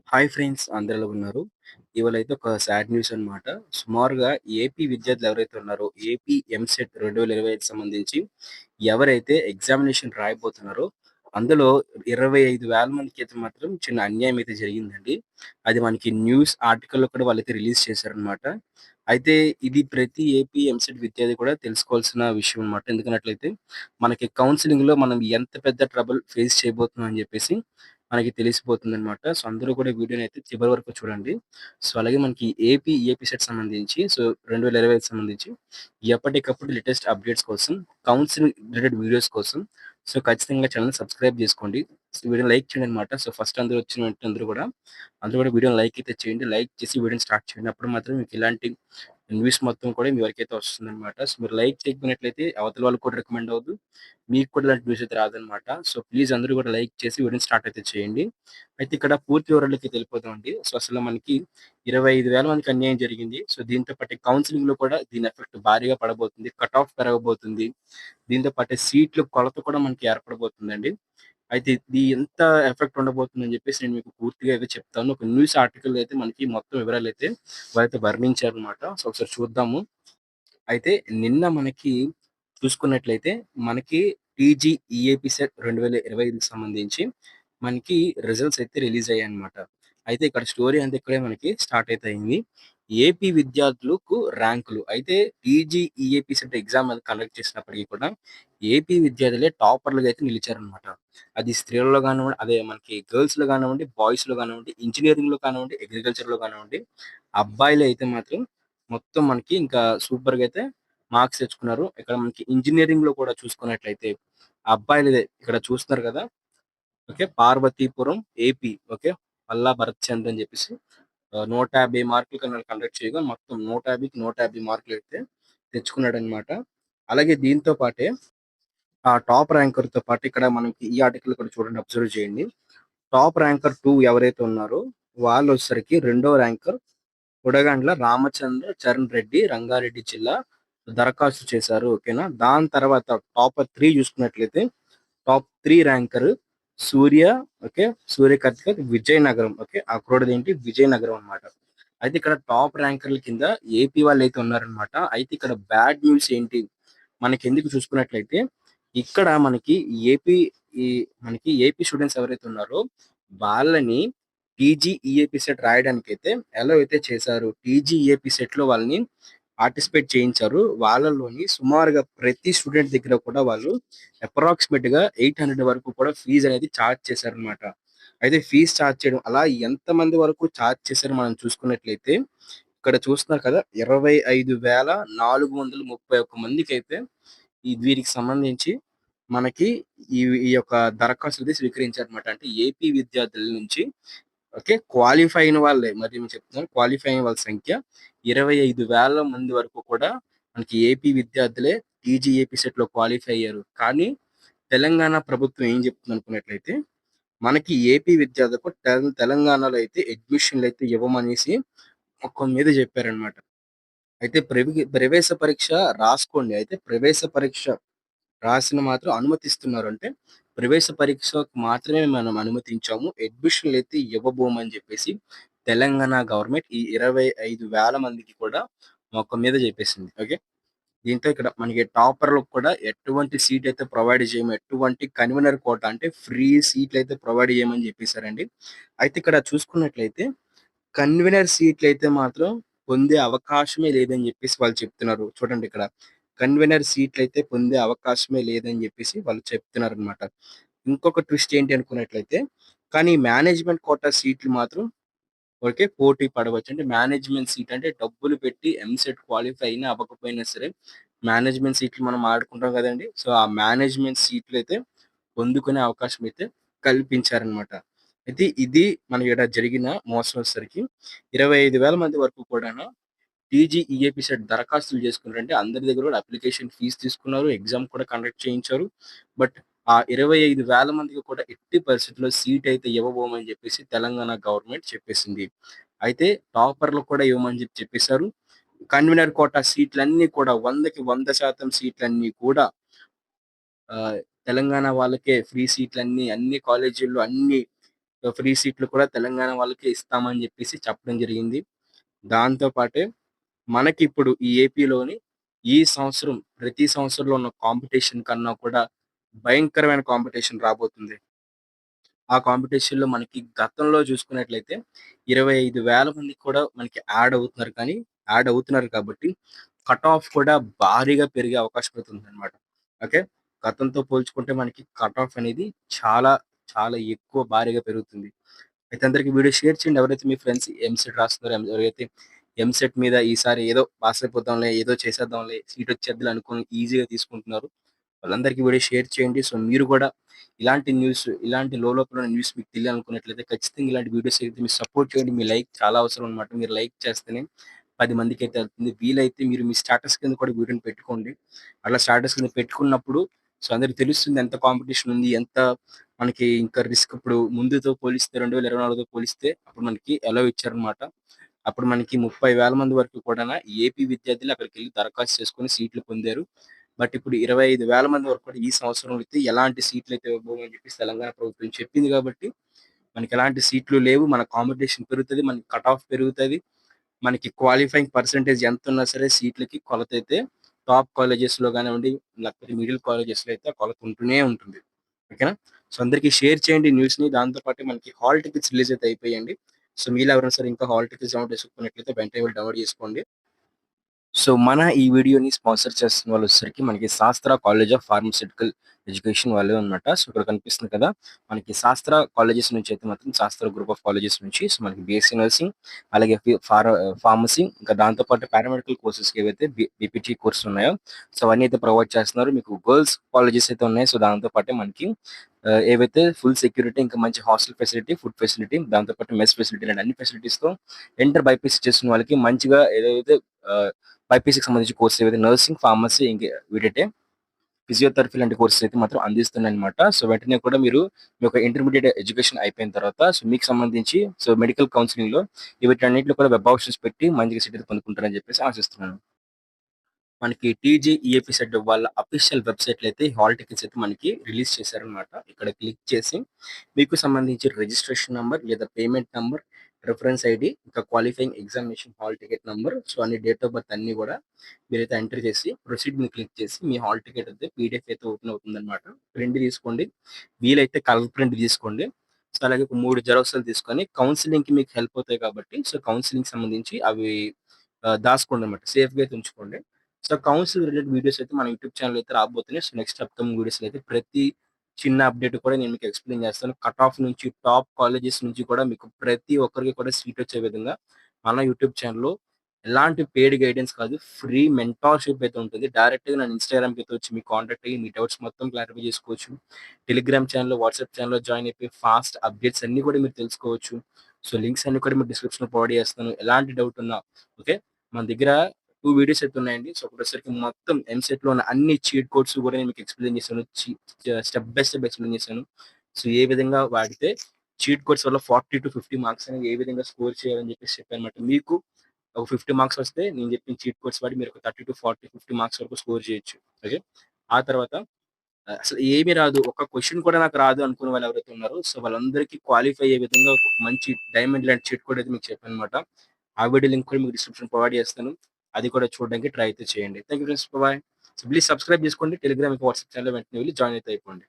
Hi friends అందరూ ఎలా ఉన్నారు? ఇవాళైతే ఒక సాడ్ న్యూస్ అన్నమాట. సుమారుగా ఏపీ విద్యార్థులు ఎవరైతే ఉన్నారో ఏపీ ఎంసెట్ 2025కి సంబంధించి ఎవరైతే ఎగ్జామినేషన్ రాయబోతున్నారో అందులో 25,000 మందికైతే మాత్రం చిన్న అన్యాయం అయితే జరిగిందండి. అది మనకి న్యూస్ ఆర్టికల్‌లో కూడా వాళ్ళైతే రిలీజ్ చేశారన్నమాట. అయితే ఇది ప్రతి ఏపీ ఎంసెట్ విద్యార్థి కూడా తెలుసుకోవాల్సిన విషయం అన్నమాట. ఎందుకన్నట్లయితే మనకి కౌన్సెలింగ్‌లో మనం ఎంత పెద్ద ట్రబుల్ ఫేస్ చేయబోతున్నాం అని చెప్పేసి మనకి తెలిసిపోతుందనమాట. సో, అందరూ కూడా వీడియోనైతే చివరి వరకు చూడండి. సో, అలాగే మనకి ఏపీ సెట్ సంబంధించి 2025కి సంబంధించి ఎప్పటికప్పుడు లేటెస్ట్ అప్డేట్స్ కోసం, కౌన్సెలింగ్ రిలేటెడ్ వీడియోస్ కోసం ఖచ్చితంగా ఛానెల్‌ని సబ్స్క్రైబ్ చేసుకోండి. వీడియోని లైక్ చేయండనమాట. ఫస్ట్ అందరూ వచ్చిన వెంటనే అందరూ కూడా వీడియోని లైక్ అయితే చేయండి. లైక్ చేసి వీడియోని స్టార్ట్ చేయండి. అప్పుడు మాత్రం మీకు ఇలాంటి న్యూస్ మొత్తం కూడా మీ వరకైతే వస్తుందనమాట. మీరు లైక్ చేయకపోయినట్లయితే అవతల వాళ్ళకి కూడా రికమెండ్ అవ్వదు. మీకు కూడా ఇలాంటి న్యూస్ అయితే రాదనమాట. ప్లీజ్ అందరూ కూడా లైక్ చేసి వీడియోని స్టార్ట్ అయితే చేయండి. అయితే ఇక్కడ పూర్తి వివరాలకి వెళ్ళిపోదామండి. అసలు మనకి 25,000 మందికి అన్యాయం జరిగింది. దీంతో పాటు కౌన్సెలింగ్‌లో కూడా దీని ఎఫెక్ట్ భారీగా పడబోతుంది. Cut off పెరగబోతుంది. దీంతో పాటు సీట్ల కొలత కూడా మనకి ఏర్పడబోతుందండి. అయితే ఇది ఎంత ఎఫెక్ట్ ఉండబోతుందని చెప్పేసి నేను మీకు పూర్తిగా అయితే చెప్తాను. ఒక న్యూస్ ఆర్టికల్‌లో అయితే మనకి మొత్తం వివరాలైతే వాళ్ళైతే వర్ణించారనమాట. ఒకసారి చూద్దాము. అయితే నిన్న మనకి చూసుకున్నట్లయితే మనకి టీజీ ఈఏపీ సెట్ 2025కి సంబంధించి మనకి రిజల్ట్స్ అయితే రిలీజ్ అయ్యాయన్నమాట. అయితే ఇక్కడ స్టోరీ అంతా ఇక్కడే మనకి స్టార్ట్ అయితే అయింది. ఏపీ విద్యార్థులకు ర్యాంకులు అయితే టీజీ ఈఏపీ సెట్ ఎగ్జామ్ అది కండక్ట్ చేసినప్పటికీ కూడా ఏపీ విద్యార్థులే టాపర్‌లుగా అయితే నిలిచారన్నమాట. అది స్త్రీలలో కానివ్వండి, అదే మనకి గర్ల్స్‌లో కానివ్వండి, బాయ్స్‌లో కానివ్వండి, ఇంజినీరింగ్‌లో కానివ్వండి, అగ్రికల్చర్‌లో కానివ్వండి, అబ్బాయిలు అయితే మాత్రం మొత్తం మనకి ఇంకా సూపర్‌గా అయితే మార్క్స్ తెచ్చుకున్నారు. ఇక్కడ మనకి ఇంజినీరింగ్‌లో కూడా చూసుకున్నట్లయితే అబ్బాయిలదే ఇక్కడ చూస్తున్నారు కదా! Okay. Parvathipuram AP okay. Palla Bharat Chand అని చెప్పేసి 150 మార్కులు కండక్ట్ చేయగా మొత్తం 150కి 150 మార్కులైతే తెచ్చుకున్నాడన్నమాట. అలాగే దీంతో పాటే ఆ టాప్ ర్యాంకర్‌తో పాటు ఇక్కడ మనకి ఈ ఆర్టికల్ కూడా చూడండి అబ్జర్వ్ చేయండి. టాప్ ర్యాంకర్ 2 ఎవరైతే ఉన్నారో వాళ్ళొచ్చేసరికి రెండో ర్యాంకర్ కొడగండ్ల రామచంద్ర చరణ్ రెడ్డి రంగారెడ్డి జిల్లా దరఖాస్తు చేశారు. ఓకేనా. దాని తర్వాత టాపర్ 3 చూసుకున్నట్లయితే టాప్ 3 ర్యాంకర్ సూర్య ఓకే. సూర్య కార్తిక్ విజయనగరం ఓకే. అక్రోడదేంటి విజయనగరం అన్నమాట. అయితే ఇక్కడ టాప్ ర్యాంకర్‌ల కింద ఏపీ వాళ్ళైతే ఉన్నారన్నమాట. అయితే ఇక్కడ బ్యాడ్ న్యూస్ ఏంటి? మనకెందుకు చూసుకున్నట్లయితే ఇక్కడ మనకి ఏపీ ఈ మనకి ఏపీ స్టూడెంట్స్ ఎవరైతే ఉన్నారో వాళ్ళని టీజీ ఈఏపీ సెట్ రాయడానికైతే అలో అయితే చేశారు. టీజీ ఈఏపీ సెట్‌లో వాళ్ళని పార్టిసిపేట్ చేయించారు. వాళ్ళలోని సుమారుగా ప్రతి స్టూడెంట్ దగ్గర కూడా వాళ్ళు అప్రాక్సిమేట్‌గా 800 వరకు కూడా ఫీజ్ అనేది చార్జ్ చేశారన్నమాట. అయితే ఫీజ్ చార్జ్ చేయడం అలా ఎంతమంది వరకు చార్జ్ చేశారో మనం చూసుకున్నట్లయితే ఇక్కడ చూస్తున్నారు కదా! 25,431 మందికైతే వీరికి సంబంధించి మనకి ఈ ఈ యొక్క దరఖాస్తులది స్వీకరించారన్నమాట. అంటే ఏపీ విద్యార్థుల నుంచి ఓకే. క్వాలిఫై అయిన వాళ్ళే మరి నేను చెప్తున్నాను. క్వాలిఫై అయిన వాళ్ళ సంఖ్య 25,000 మంది వరకు కూడా మనకి ఏపీ విద్యార్థులే టీజీఏపీ సెట్‌లో క్వాలిఫై అయ్యారు. కానీ తెలంగాణ ప్రభుత్వం ఏం చెప్తుందనుకున్నట్లయితే మనకి ఏపీ విద్యార్థులకు తెలంగాణలో అయితే అడ్మిషన్‌లయితే ఇవ్వమనేసి మొఖం మీద చెప్పారన్నమాట. అయితే ప్రవేశ పరీక్ష రాసుకోండి. అయితే ప్రవేశ పరీక్ష రాసిన మాత్రం అనుమతిస్తున్నారు. అంటే ప్రవేశ పరీక్షకు మాత్రమే మనం అనుమతించాము. అడ్మిషన్‌లయితే ఇవ్వబోమని చెప్పేసి తెలంగాణ గవర్నమెంట్ ఈ 25,000 మందికి కూడా మొఖం మీద చెప్పేసింది. ఓకే. దీంతో ఇక్కడ మనకి టాపర్‌లకు కూడా ఎటువంటి సీట్ అయితే ప్రొవైడ్ చేయము. ఎటువంటి కన్వీనర్ కోటా అంటే ఫ్రీ సీట్‌లయితే ప్రొవైడ్ చేయమని చెప్పేసారండి. అయితే ఇక్కడ చూసుకున్నట్లయితే కన్వీనర్ సీట్‌లయితే మాత్రం పొందే అవకాశమే లేదని జెప్పేసి వాళ్ళు చెప్తున్నారు. చూడండి ఇక్కడ. కన్వీనర్ సీట్‌లయితే పొందే అవకాశమే లేదని జెప్పేసి వాళ్ళు చెప్తున్నారనమాట. ఇంకొక ట్విస్ట్ ఏంటి అనుకున్నట్లయితే, కానీ మేనేజ్‌మెంట్ కోటా సీట్లు మాత్రం ఓకే. పోటీ పడవచ్చు. అంటే మేనేజ్‌మెంట్ సీట్ అంటే డబ్బులు పెట్టి ఎంసెట్ క్వాలిఫై అయినా అవ్వకపోయినా సరే, మేనేజ్‌మెంట్ సీట్లు మనం ఆడుకుంటాం గదండీ! ఆ మేనేజ్‌మెంట్ సీట్లయితే పొందుకునే అవకాశం అయితే కల్పించారనమాట. అయితే ఇది మనకి ఈడ జరిగిన మోసం వచ్చేసరికి 25,000 మంది వరకు కూడాను టీజీఈఏపీ సెట్ దరఖాస్తులు చేసుకున్నారంటే అందరి దగ్గర కూడా అప్లికేషన్ ఫీజ్ తీసుకున్నారు. ఎగ్జామ్ కూడా కండక్ట్ చేయించారు. బట్ ఆ 25,000 మందికి కూడా ఎట్టి పరిస్థితుల్లో సీట్ అయితే ఇవ్వబోమని చెప్పేసి తెలంగాణ గవర్నమెంట్ చెప్పేసింది. అయితే టాపర్‌లకు కూడా ఇవ్వమని చెప్పేసారు. కన్వీనర్ కోటా సీట్లన్నీ కూడా 100కి 100% సీట్లన్నీ కూడా ఆహ్, తెలంగాణ వాళ్ళకే ఫ్రీ సీట్లన్నీ అన్ని కాలేజీల్లో అన్ని ఫ్రీ సీట్లు కూడా తెలంగాణ వాళ్ళకే ఇస్తామని జెప్పేసి చెప్పడం జరిగింది. దాంతో పాటే మనకిప్పుడు ఈ ఏపీలోని ఈ సంవత్సరం ప్రతి సంవత్సరంలో ఉన్న కాంపిటీషన్ కన్నా కూడా భయంకరమైన కాంపిటీషన్ రాబోతుంది. ఆ కాంపిటీషన్‌లో మనకి గతంలో చూసుకున్నట్లయితే 25,000 మంది కూడా మనకి యాడ్ అవుతున్నారు కాబట్టి కట్ ఆఫ్ కూడా భారీగా పెరిగే అవకాశం అయితే ఉందన్నమాట. ఓకే. గతంతో పోల్చుకుంటే మనకి కట్ ఆఫ్ అనేది చాలా, చాలా ఎక్కువ భారీగా పెరుగుతుంది. అయితే అందరికి వీడియో షేర్ చేయండి. ఎవరైతే మీ ఫ్రెండ్స్ ఎంసెట్ రాస్తున్నారో, ఎవరైతే ఎంసెట్ మీద ఈసారి ఏదో పాస్ అయిపోదాంలే, ఏదో చేసేద్దాంలే, సీట్ వచ్చేద్దిలే అనుకోని ఈజీగా తీసుకుంటున్నారు. వాళ్ళందరికీ వీడియో షేర్ చేయండి. సో, మీరు కూడా ఇలాంటి లోపల న్యూస్ మీకు తెలియాలనుకున్నట్లయితే ఖచ్చితంగా ఇలాంటి వీడియోస్ అయితే మీరు సపోర్ట్ చేయండి. మీ లైక్ చాలా అవసరం అనమాట. మీరు లైక్ చేస్తేనే 10 మందికైతే వెళ్తుంది. వీలైతే మీరు మీ స్టేటస్ కింద కూడా వీడియోని పెట్టుకోండి. అట్లా స్టేటస్ కింద పెట్టుకున్నప్పుడు సో, అందరికి తెలుస్తుంది ఎంత కాంపిటీషన్ ఉంది. ఎంత మనకి ఇంకా రిస్క్ ఇప్పుడు ముందుతో పోలిస్తే 2024తో పోలిస్తే అప్పుడు మనకి ఎలో ఇచ్చారనమాట. అప్పుడు మనకి 30,000 మంది వరకు కూడాన ఏపీ విద్యార్థులు అక్కడికెళ్లి దరఖాస్తు చేసుకొని సీట్లు పొందారు. బట్ ఇప్పుడు 25,000 మంది వరకు కూడా ఈ సంవత్సరం అయితే ఎలాంటి సీట్లయితే ఇవ్వబోమని చెప్పేసి తెలంగాణ ప్రభుత్వం చెప్పింది కాబట్టి, మనకెలాంటి సీట్లు లేవు. మన కాంపిటీషన్ పెరుగుతది. మనకి కట్ ఆఫ్ పెరుగుతది. మనకి క్వాలిఫైయింగ్ పర్సెంటేజ్ ఎంతున్నా సరే సీట్లకి కొలతైతే టాప్ కాలేజెస్‌లో గానివ్వండి, లేకపోతే మిడిల్ కాలేజెస్‌లో అయితే ఆ కొలత ఉంటూనే ఉంటుంది. ఓకేనా? సో, అందరికి షేర్ చేయండి న్యూస్‌ని. దాంతో పాటు మనకి హాల్ టికెట్స్ రిలీజ్ అయితే అయిపోయాయండి. సో, మీలో ఎవరైనా సరే ఇంకా హాల్ టికెట్స్ డౌన్లోడ్ చేసుకోకపోయినట్లయితే వెంటనే వెళ్లి డౌన్లోడ్ చేసుకోండి. సో, మన ఈ వీడియోని స్పాన్సర్ చేస్తున్న వాళ్ళొచ్చేసరికి మనకి శాస్త్ర కాలేజ్ ఆఫ్ ఫార్మాస్యూటికల్ ఎడ్యుకేషన్ వాళ్ళే అన్నమాట. సో, ఇక్కడ కనిపిస్తుంది కదా! మనకి శాస్త్ర కాలేజెస్ నుంచి అయితే మాత్రం శాస్త్ర గ్రూప్ ఆఫ్ కాలేజెస్ నుంచి సో, మనకి బీఎస్సీ నర్సింగ్ అలాగే ఫార్మసీ ఇంకా దాంతో పాటు పారామెడికల్ కోర్సెస్‌కి ఏవైతే బీపీటీ కోర్సులు ఉన్నాయో సో, అవన్నీ అయితే ప్రొవైడ్ చేస్తున్నారు. మీకు గర్ల్స్ కాలేజెస్ అయితే ఉన్నాయి. సో, దాంతో పాటే మనకి ఏవైతే ఫుల్ సెక్యూరిటీ ఇంకా మంచి హాస్టల్ ఫెసిలిటీ, ఫుడ్ ఫెసిలిటీ దాంతో పాటు మెస్ ఫెసిలిటీ ఇలాంటి అన్ని ఫెసిలిటీస్‌తో ఇంటర్ బైపీసీ చేస్తున్న వాళ్ళకి మంచిగా ఏదైతే ఆహ్, బైపీసీకి సంబంధించిన కోర్సెస్ ఏవైతే నర్సింగ్, ఫార్మసీ వీటైతే ఫిజియోథెరపీ లాంటి కోర్సెస్ అయితే మాత్రం అందిస్తున్నాయన్నమాట. సో, వెంటనే కూడా మీరు మీ యొక్క ఇంటర్మీడియేట్ ఎడ్యుకేషన్ అయిపోయిన తర్వాత సో, మీకు సంబంధించి సో, మెడికల్ కౌన్సెలింగ్‌లో వీటన్నిటిలో కూడా వెబ్ ఆప్షన్స్ పెట్టి మంచిగా సీట్ అయితే పొందుకుంటారని చెప్పేసి ఆశిస్తున్నాను. మనకి టీజీఈఏపీ సెట్ వాళ్ళ అఫీషియల్ వెబ్‌సైట్‌లో అయితే హాల్ టికెట్స్ అయితే మనకి రిలీజ్ చేశారన్నమాట. ఇక్కడ క్లిక్ చేసి మీకు సంబంధించి రిజిస్ట్రేషన్ నంబర్ లేదా పేమెంట్ నంబర్, రిఫరెన్స్ ఐడీ, ఇంకా qualifying examination hall ticket number, so, అన్ని డేట్ ఆఫ్ బర్త్ అన్నీ గూడా మీరైతే ఎంటర్ చేసి ప్రొసీడ్ మీద క్లిక్ చేసి మీ హాల్ టికెట్ అయితే పీడీఎఫ్ అయితే ఓపెన్ అవుతుందన్నమాట. ప్రింట్ తీసుకోండి. వీలైతే కలర్ ప్రింట్ తీసుకోండి. సో, అలాగే ఒక 3 జిరాక్స్‌లు తీసుకొని కౌన్సెలింగ్‌కి మీకు హెల్ప్ అవుతాయి కాబట్టి సో, కౌన్సెలింగ్‌కి సంబంధించి అవి దాసుకోండన్నమాట. సేఫ్‌గా అయితే ఉంచుకోండి. సో, కౌన్సిల్ రిలేటెడ్ వీడియోస్ అయితే మన యూట్యూబ్ ఛానెల్ అయితే రాబోతున్నాయి. సో, నెక్స్ట్ అప్‌కమింగ్ వీడియోస్‌లో అయితే ప్రతి చిన్న అప్డేట్ కూడా నేను మీకు ఎక్స్‌ప్లెయిన్ చేస్తాను. కట్ ఆఫ్ నుంచి, టాప్ కాలేజెస్ నుంచి కూడా మీకు ప్రతి ఒక్కరికి కూడా సీట్ వచ్చే విధంగా మన యూట్యూబ్ ఛానెల్‌లో ఎలాంటి పెయిడ్ గైడెన్స్ కాదు. ఫ్రీ మెంటార్‌షిప్ అయితే ఉంటుంది. డైరెక్ట్‌గా నన్ను ఇన్‌స్టాగ్రామ్‌కి అయితే వచ్చి మీకు కాంటాక్ట్ అయ్యి మీ డౌట్స్ మొత్తం క్లారిఫై చేసుకోవచ్చు. టెలిగ్రామ్ ఛానెల్‌లో, వాట్సాప్ ఛానెల్‌లో జాయిన్ అయిపోయి ఫాస్ట్ అప్డేట్స్ అన్నీ కూడా మీరు తెలుసుకోవచ్చు. సో, లింక్స్ అన్నీ కూడా మీకు డిస్క్రిప్షన్‌లో ప్రొవైడ్ చేస్తాను. ఎలాంటి డౌట్ ఉన్నా ఓకే. మన దగ్గర 2 వీడియోస్ అయితే ఉన్నాయండి. సో, ఒకటేసరికి మొత్తం ఎంసెట్‌లో ఉన్న అన్ని చీట్ కోడ్స్ కూడా నేను మీకు ఎక్స్‌ప్లెయిన్ చేశాను. స్టెప్ బై స్టెప్ ఎక్స్‌ప్లెయిన్ చేశాను. సో, ఏ విధంగా వాడితే చీట్ కోడ్స్ వల్ల 40-50 మార్క్స్ అనేవి ఏ విధంగా స్కోర్ చేయాలని చెప్పేసి చెప్పానన్నమాట. మీకు ఒక 50 మార్క్స్ వస్తే నేను చెప్పిన చీట్ కోడ్స్ వాడి మీరు ఒక 30-40, 50 మార్క్స్ వరకు స్కోర్ చేయొచ్చు. ఓకే. ఆ తర్వాత అసలు ఏమి రాదు. ఒక క్వెషన్ కూడా నాకు రాదు అనుకునే వాళ్ళు ఎవరైతే ఉన్నారో, సో, వాళ్ళందరికీ క్వాలిఫై అయ్యే విధంగా ఒక మంచి డైమండ్ లాంటి చీట్ కోడ్ అయితే మీకు చెప్పానన్నమాట. ఆ వీడియో లింక్ కూడా మీకు డిస్క్రిప్షన్ ప్రొవైడ్ చేస్తాను. అది కూడా చూడడానికి ట్రై అయితే చేయండి. Thank you friends. Bye. So, please subscribe చేసుకోండి. టెలిగ్రామ్ ఇంకా వాట్సాప్ ఛానెల్‌లో వెంటనే వెళ్లి జాయిన్ అయితే అయిపోండి.